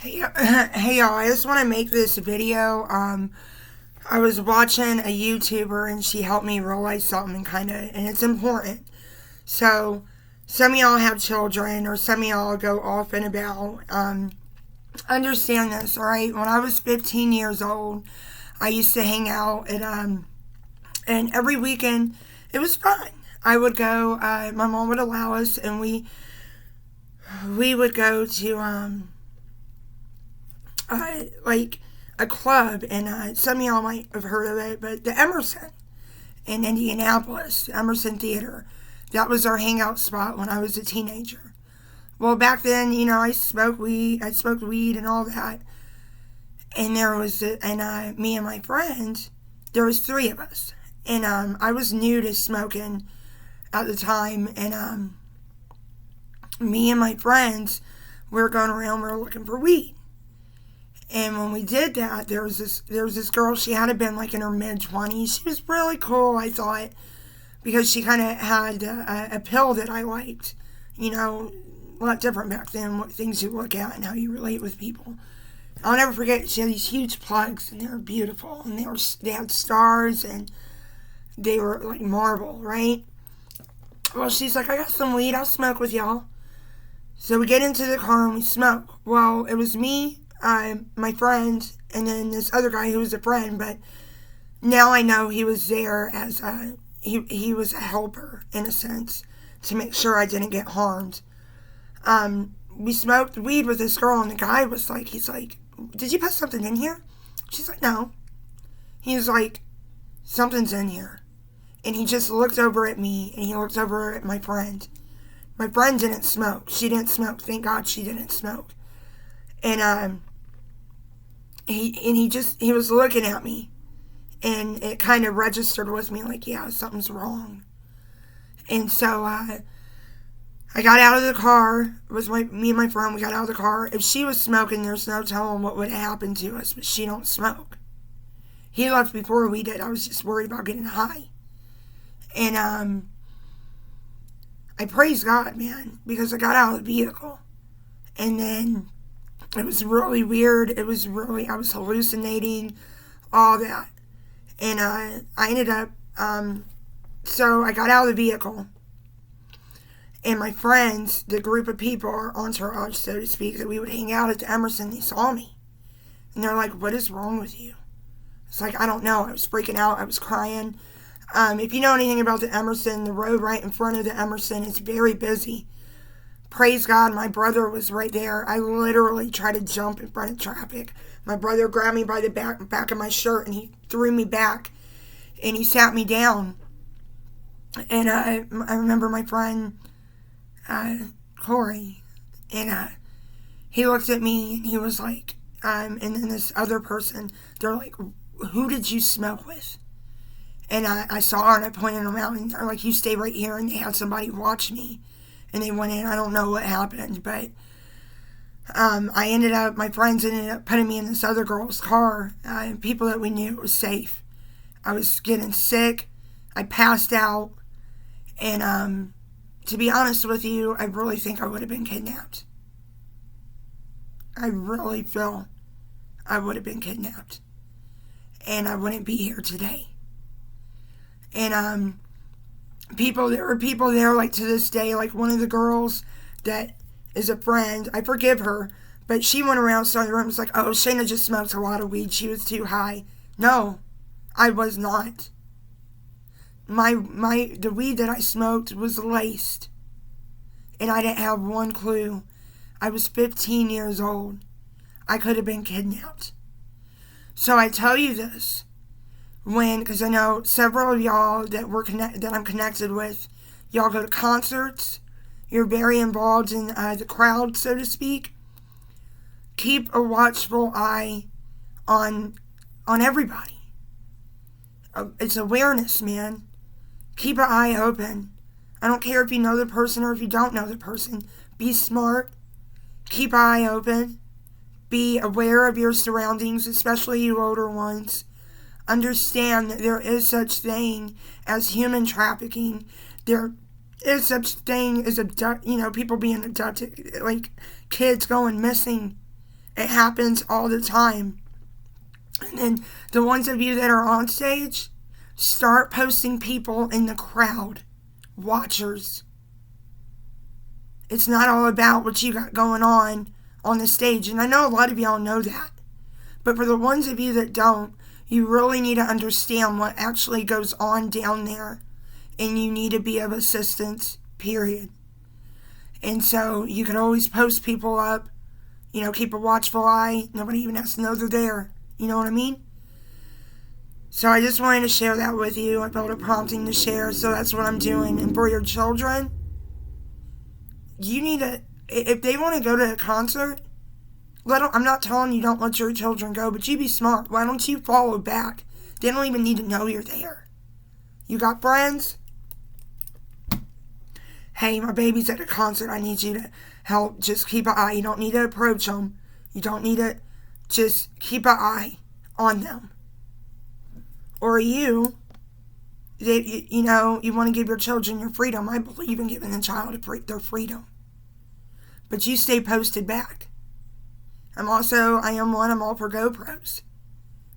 Hey, hey y'all, I just want to make this video. I was watching a YouTuber and she helped me realize something and it's important. So, some of y'all have children or some of y'all go off and about. Understand this, alright? When I was 15 years old, I used to hang out and every weekend it was fun. I would go, my mom would allow us and we would go to, like a club, and some of y'all might have heard of it, but the Emerson in Indianapolis, the Emerson Theater, that was our hangout spot when I was a teenager. Well, back then, I smoked weed and all that, and me and my friends, there was three of us, and I was new to smoking at the time, and me and my friends, we were going around, we were looking for weed. And when we did that, there was this girl. She had to been like in her mid-20s. She was really cool, I thought, because she kind of had a pill that I liked. A lot different back then, what things you look at and how you relate with people. I'll never forget. She had these huge plugs, and they were beautiful, and they had stars, and they were like marble, right? Well, she's like, I got some weed. I'll smoke with y'all. So we get into the car and we smoke. Well, it was me, my friend, and then this other guy who was a friend, but now I know he was there as he was a helper, in a sense, to make sure I didn't get harmed. We smoked weed with this girl, and the guy was like, he's like, did you put something in here? She's like, no. He was like, something's in here. And he just looked over at me, and he looked over at my friend. My friend didn't smoke. She didn't smoke. Thank God she didn't smoke. And he was looking at me, and it kind of registered with me like, yeah, something's wrong. And so I got out of the car with me and my friend. We got out of the car. If she was smoking, there's no telling what would happen to us, but she don't smoke. He left before we did. I was just worried about getting high. And I praise God, man, because I got out of the vehicle. And then it was really weird. I was hallucinating, all that. And I ended up, so I got out of the vehicle. And my friends, the group of people, our entourage, so to speak, that we would hang out at the Emerson, they saw me. And they're like, what is wrong with you? It's like, I don't know. I was freaking out. I was crying. If you know anything about the Emerson, the road right in front of the Emerson is very busy. Praise God, my brother was right there. I literally tried to jump in front of traffic. My brother grabbed me by the back of my shirt, and he threw me back, and he sat me down. And I remember my friend, Corey, and he looked at me, and he was like, and then this other person, they're like, who did you smoke with? And I saw her, and I pointed them out, and they're like, you stay right here, and they had somebody watch me. And they went in. I don't know what happened, but my friends ended up putting me in this other girl's car. People that we knew. It was safe. I was getting sick. I passed out. And to be honest with you, I really think I would have been kidnapped. I really feel I would have been kidnapped. And I wouldn't be here today. And there were people there, like, to this day, like one of the girls that is a friend, I forgive her, but she went around some the room, was like, oh, Shayna just smoked a lot of weed, she was too high. No, I was not. The weed that I smoked was laced, and I didn't have one clue. I was 15 years old. I could have been kidnapped. So I tell you this, because I know several of y'all that I'm connected with, y'all go to concerts, you're very involved in the crowd, so to speak. Keep a watchful eye on everybody. It's awareness, man. Keep an eye open. I don't care if you know the person or if you don't know the person. Be smart. Keep an eye open. Be aware of your surroundings, especially you older ones. Understand that there is such thing as human trafficking. There is such thing as people being abducted, like kids going missing. It happens all the time. And then the ones of you that are on stage, start posting people in the crowd, watchers. It's not all about what you got going on the stage. And I know a lot of y'all know that. But for the ones of you that don't, you really need to understand what actually goes on down there. And you need to be of assistance, period. And so you can always post people up. Keep a watchful eye. Nobody even has to know they're there. You know what I mean? So I just wanted to share that with you. I felt a prompting to share, so that's what I'm doing. And for your children, you need to, if they want to go to a concert, I'm not telling you don't let your children go, but you be smart. Why don't you follow back? They don't even need to know you're there. You got friends? Hey, my baby's at a concert. I need you to help. Just keep an eye. You don't need to approach them. You don't need to, just keep an eye on them. Or you want to give your children your freedom. I believe in giving the child their freedom. But you stay posted back. I'm all for GoPros.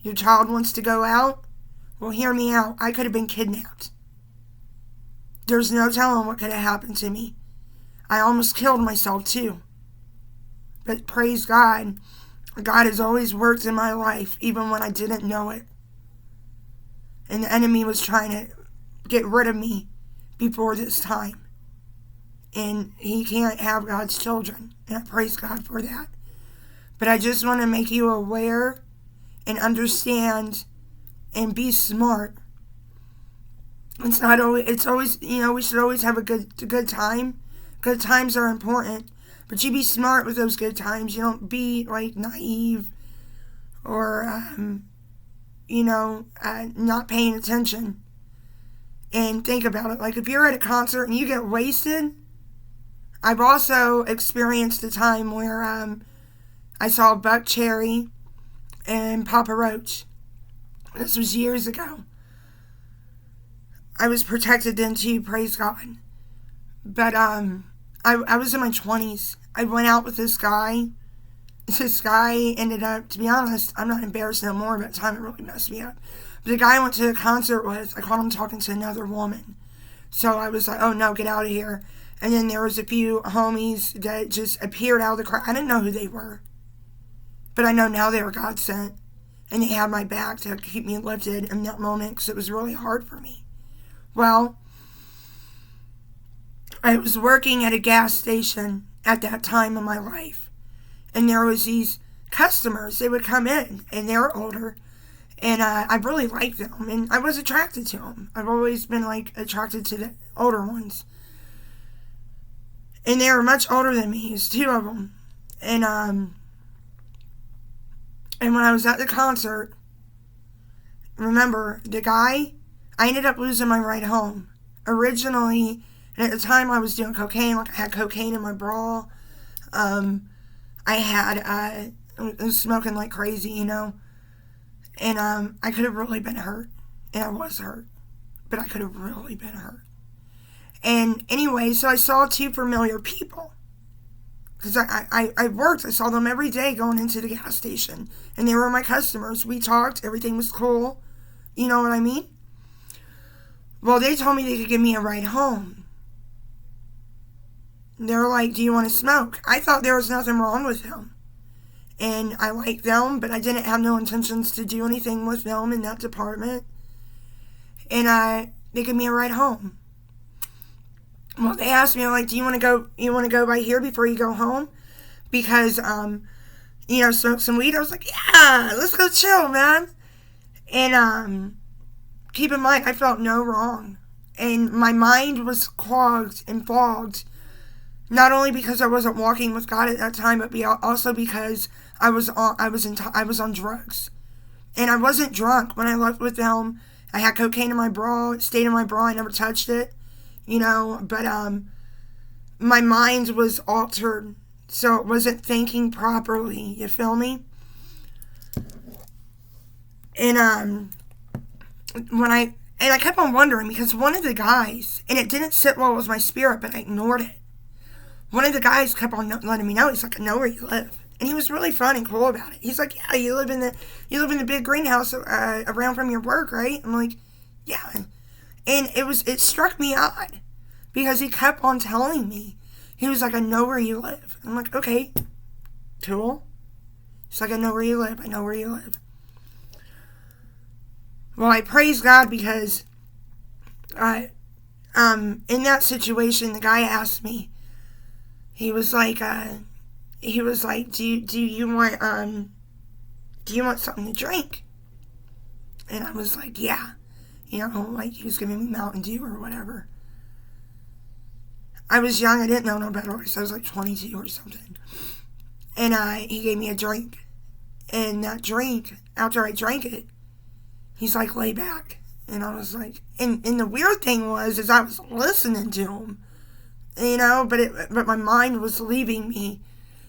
Your child wants to go out? Well, hear me out. I could have been kidnapped. There's no telling what could have happened to me. I almost killed myself too. But praise God. God has always worked in my life, even when I didn't know it. And the enemy was trying to get rid of me before this time. And he can't have God's children. And I praise God for that. But I just want to make you aware and understand and be smart. It's always, we should always have a good time. Good times are important. But you be smart with those good times. You don't be naive or, not paying attention. And think about it. If you're at a concert and you get wasted, I've also experienced a time where I saw Buck Cherry and Papa Roach. This was years ago. I was protected then too, praise God. But I was in my 20s. I went out with this guy. This guy ended up, to be honest, I'm not embarrassed no more, but the time it really messed me up. But the guy I went to the concert with, I caught him talking to another woman. So I was like, oh no, get out of here. And then there was a few homies that just appeared out of the crowd. I didn't know who they were. But I know now they were God sent. And they had my back to keep me lifted in that moment because it was really hard for me. Well, I was working at a gas station at that time in my life. And there was these customers. They would come in, and they were older. And I really liked them. And I was attracted to them. I've always been, attracted to the older ones. And they were much older than me. There's two of them. And when I was at the concert, remember, the guy, I ended up losing my ride home. Originally, and at the time I was doing cocaine, I had cocaine in my bra. I was smoking like crazy, And I could have really been hurt. And I was hurt. But I could have really been hurt. And anyway, so I saw two familiar people. Because I worked. I saw them every day going into the gas station. And they were my customers. We talked. Everything was cool. You know what I mean? Well, they told me they could give me a ride home. They were like, do you want to smoke? I thought there was nothing wrong with them. And I liked them, but I didn't have no intentions to do anything with them in that department. And they gave me a ride home. Well, they asked me, do you want to go by here before you go home? Because, smoke some weed. I was like, yeah, let's go chill, man. And, keep in mind, I felt no wrong. And my mind was clogged and fogged. Not only because I wasn't walking with God at that time, but also because I was on drugs. And I wasn't drunk when I left with them. I had cocaine in my bra. It stayed in my bra. I never touched it. But my mind was altered, so it wasn't thinking properly. You feel me? And I kept on wondering because one of the guys, and it didn't sit well with my spirit, but I ignored it. One of the guys kept on letting me know. He's like, I know where you live. And he was really fun and cool about it. He's like, yeah, you live in the big greenhouse around from your work, right? I'm like, yeah. And it struck me odd because he kept on telling me. He was like, I know where you live. I'm like, okay, cool. He's like, I know where you live. I know where you live. Well, I praise God because in that situation, the guy asked me, he was like, do you want something to drink? And I was like, yeah. Like he was giving me Mountain Dew or whatever. I was young, I didn't know no better, so I was like 22 or something. And he gave me a drink. And that drink, after I drank it, he's like, lay back. And I was like, and the weird thing was I was listening to him, but my mind was leaving me.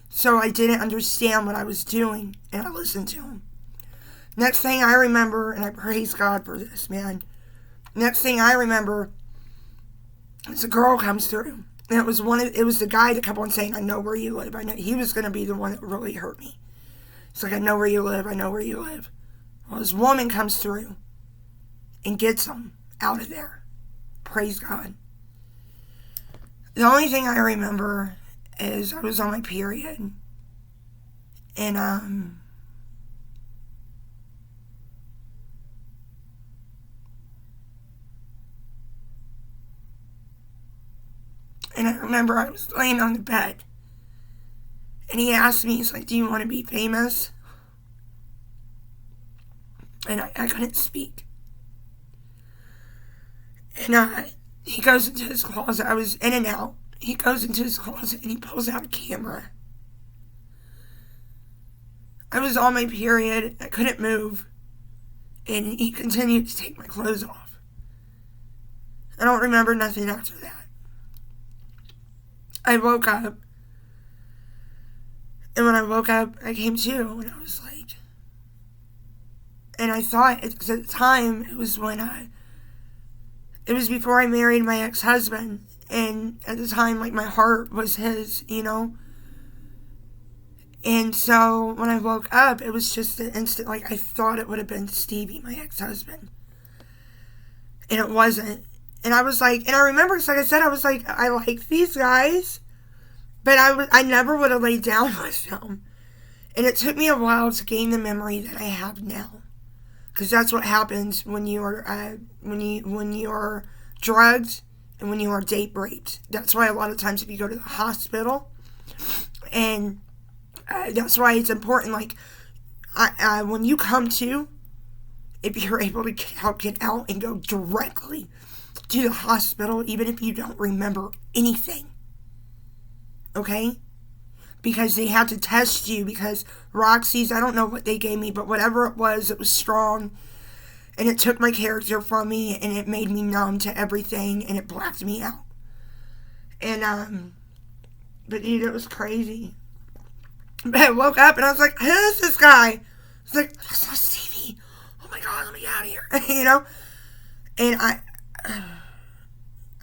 So I didn't understand what I was doing, and I listened to him. Next thing I remember, and I praise God for this, man. Next thing I remember is a girl comes through. And it was the guy that kept on saying, I know where you live. I know he was going to be the one that really hurt me. He's like, I know where you live. I know where you live. Well, this woman comes through and gets him out of there. Praise God. The only thing I remember is I was on my period. And, I remember I was laying on the bed. And he asked me, he's like, do you want to be famous? And I couldn't speak. And he goes into his closet. I was in and out. He goes into his closet and he pulls out a camera. I was on my period. I couldn't move. And he continued to take my clothes off. I don't remember nothing after that. I woke up. And when I woke up, I came to, and I was like, and I thought, because at the time, it was before I married my ex-husband, and at the time, like, my heart was his, and so, when I woke up, it was just an instant, like, I thought it would have been Stevie, my ex-husband, and it wasn't, and I was like, and I remember, like I said, I was like, I like these guys, but I never would have laid down with them. And it took me a while to gain the memory that I have now. Because that's what happens when you are drugged and when you are date raped. That's why a lot of times if you go to the hospital, and that's why it's important, like, when you come to, if you're able to get out and go directly to the hospital, even if you don't remember anything. Okay? Because they had to test you, because Roxy's, I don't know what they gave me, but whatever it was strong, and it took my character from me, and it made me numb to everything, and it blacked me out. And, but dude, it was crazy. But I woke up, and I was like, who is this guy? I was like, that's not Stevie. Oh my God, let me get out of here, And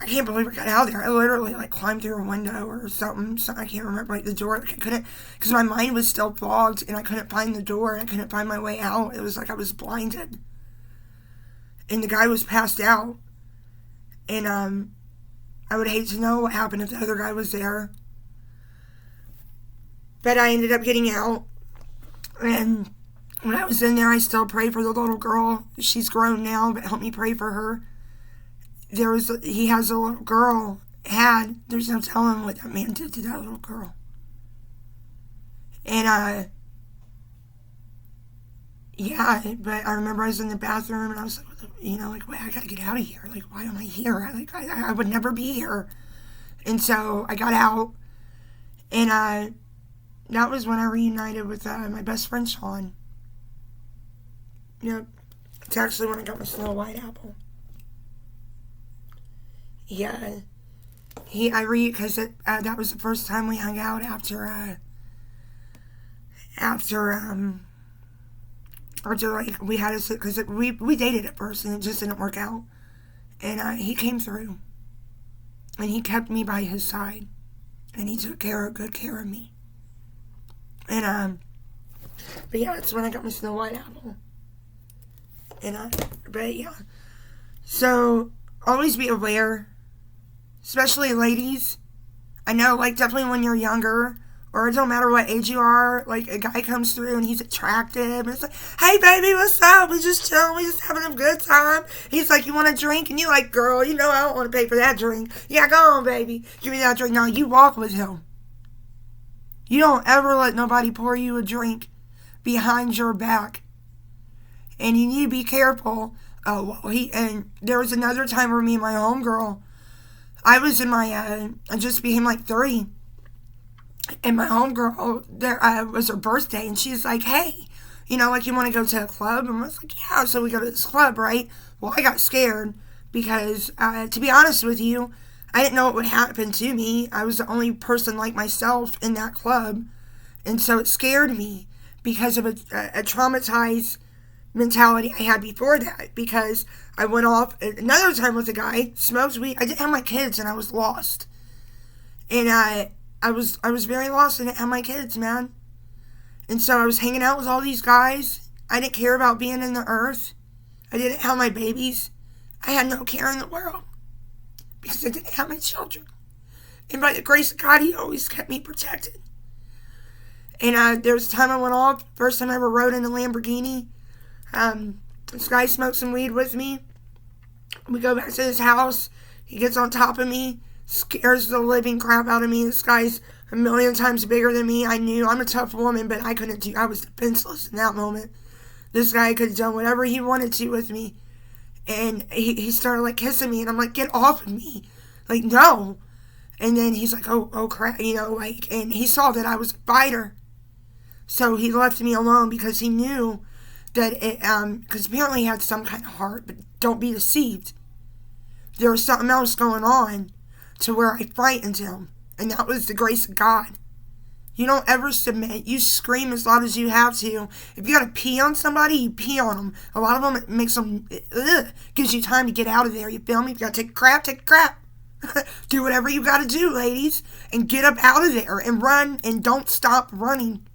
I can't believe I got out of there. I literally, like, climbed through a window or something. So I can't remember, like, the door. Like, I couldn't, because my mind was still fogged, and I couldn't find the door, and I couldn't find my way out. It was like I was blinded. And the guy was passed out. And, I would hate to know what happened if the other guy was there. But I ended up getting out. And when I was in there, I still prayed for the little girl. She's grown now, but help me pray for her. He has a little girl, there's no telling what that man did to that little girl. And, yeah, but I remember I was in the bathroom, and I was like, wait, I gotta get out of here. Like, why am I here? I would never be here. And so I got out, and, that was when I reunited with, my best friend, Sean. Yep. It's actually when I got my Snow White apple. Yeah, because that was the first time we hung out after like, we had because we dated at first, and it just didn't work out, and he came through, and he kept me by his side, and he took good care of me, And, but yeah, that's when I got my Snow White apple. But yeah. So, always be aware, especially ladies. I know, like, definitely when you're younger, or it don't matter what age you are, like, a guy comes through and he's attractive, and it's like, hey, baby, what's up? We just chilling, we just having a good time. He's like, you want a drink? And you're like, girl, you know I don't want to pay for that drink. Yeah, go on, baby. Give me that drink. No, you walk with him. You don't ever let nobody pour you a drink behind your back. And you need to be careful. And there was another time where me and my homegirl, I was in my, I just became like 30. And my homegirl, there was her birthday, and she's like, hey, you know, like, you want to go to a club? And I was like, yeah. So we go to this club, right? Well, I got scared because, to be honest with you, I didn't know what would happen to me. I was the only person like myself in that club. And so it scared me because of a traumatized mentality I had before that, because I went off another time with a guy, smoked weed. I didn't have my kids, and I was lost. And I was very lost. I didn't have my kids, man. And so I was hanging out with all these guys. I didn't care about being in the earth. I didn't have my babies. I had no care in the world because I didn't have my children. And by the grace of God, He always kept me protected. And there was a time I went off, first time I ever rode in a Lamborghini. This guy smoked some weed with me. We go back to his house. He gets on top of me, scares the living crap out of me. This guy's a million times bigger than me. I knew I'm a tough woman, but I was defenseless in that moment. This guy could have done whatever he wanted to with me. And he started, like, kissing me, and I'm like, get off of me. Like, no. And then he's like, oh crap, you know, like, and he saw that I was a fighter. So he left me alone because he knew that because apparently he had some kind of heart, but don't be deceived. There was something else going on to where I frightened him, and that was the grace of God. You don't ever submit. You scream as loud as you have to. If you gotta pee on somebody, you pee on them. A lot of them, it makes them, gives you time to get out of there. You feel me? If you gotta take a crap, take a crap. Do whatever you gotta do, ladies, and get up out of there and run, and don't stop running.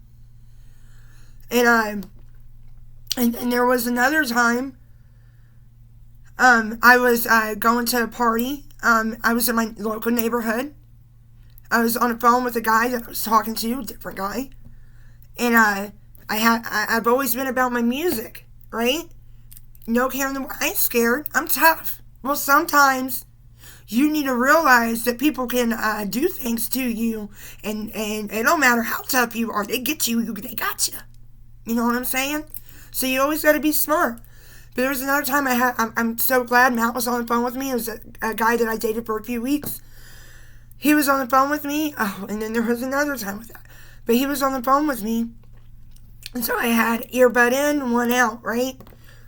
And there was another time, I was going to a party. I was in my local neighborhood. I was on the phone with a guy that I was talking to, a different guy. And I've always been about my music, right? No care in the world. I ain't scared. I'm tough. Well, sometimes you need to realize that people can do things to you, and it don't matter how tough you are. They get you. They got you. You know what I'm saying? So you always got to be smart. But there was another time I'm so glad Matt was on the phone with me. It was a guy that I dated for a few weeks. He was on the phone with me. Oh, and then there was another time with that. But he was on the phone with me. And so I had earbud in, one out, right?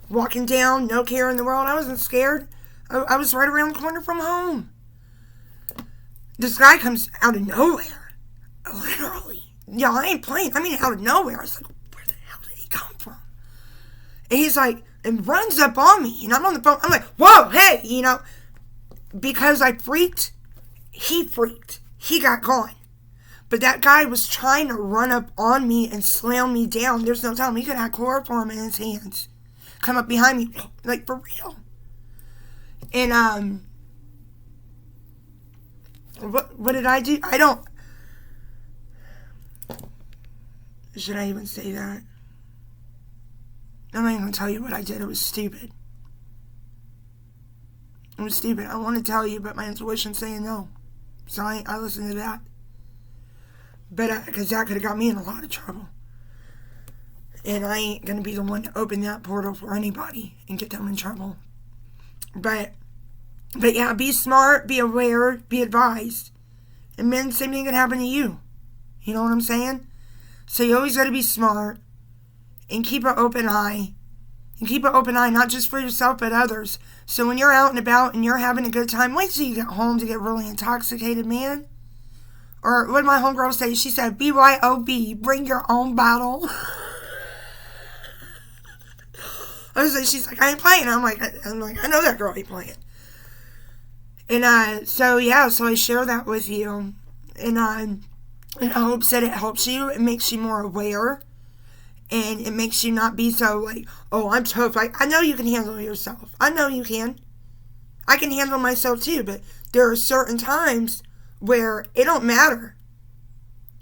Walking down, no care in the world. I wasn't scared. I was right around the corner from home. This guy comes out of nowhere. Literally. Yeah, I ain't playing. I mean, out of nowhere. I was like, where the hell did he come from? And he's like, and runs up on me. And I'm on the phone. I'm like, whoa, hey, you know. Because I freaked, he freaked. He got gone. But that guy was trying to run up on me and slam me down. There's no telling. He could have chloroform in his hands. Come up behind me. Like, for real. And, what did I do? Should I even say that? I'm not even going to tell you what I did. It was stupid. It was stupid. I want to tell you, but my intuition's saying no. So I listened to that. But, because that could have got me in a lot of trouble. And I ain't going to be the one to open that portal for anybody and get them in trouble. But yeah, be smart, be aware, be advised. And men, same thing can happen to you. You know what I'm saying? So you always got to be smart and keep an open eye. And keep an open eye, not just for yourself, but others. So when you're out and about and you're having a good time, wait till you get home to get really intoxicated, man. Or what did my homegirl say? She said, BYOB, bring your own bottle. She's like, I ain't playing. I'm like, I know that girl ain't playing. And so I share that with you. And in hopes that it helps you. It makes you more aware. And it makes you not be so like, oh, I'm tough. I know you can handle yourself. I know you can. I can handle myself too. But there are certain times where it don't matter.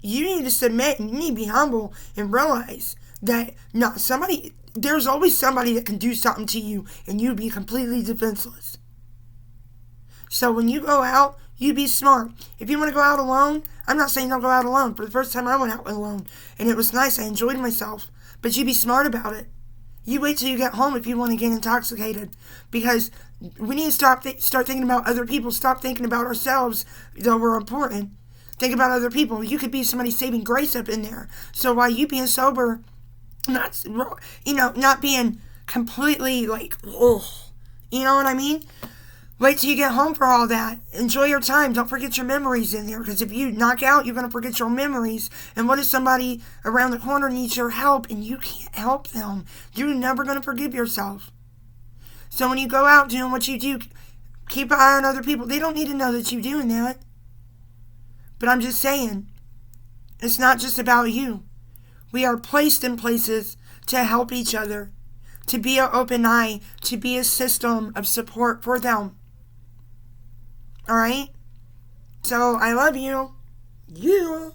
You need to submit and you need to be humble and realize that there's always somebody that can do something to you and you be completely defenseless. So when you go out, you be smart. If you want to go out alone, I'm not saying don't go out alone. For the first time I went out alone and it was nice. I enjoyed myself. But you be smart about it. You wait till you get home if you want to get intoxicated. Because we need to start thinking about other people. Stop thinking about ourselves, though we're important. Think about other people. You could be somebody saving grace up in there. So while you being sober, not being completely like, oh, you know what I mean? Wait till you get home for all that. Enjoy your time. Don't forget your memories in there. Because if you knock out, you're going to forget your memories. And what if somebody around the corner needs your help and you can't help them? You're never going to forgive yourself. So when you go out doing what you do, keep an eye on other people. They don't need to know that you're doing that. But I'm just saying, it's not just about you. We are placed in places to help each other, to be an open eye, to be a system of support for them. Alright? So, I love you. You.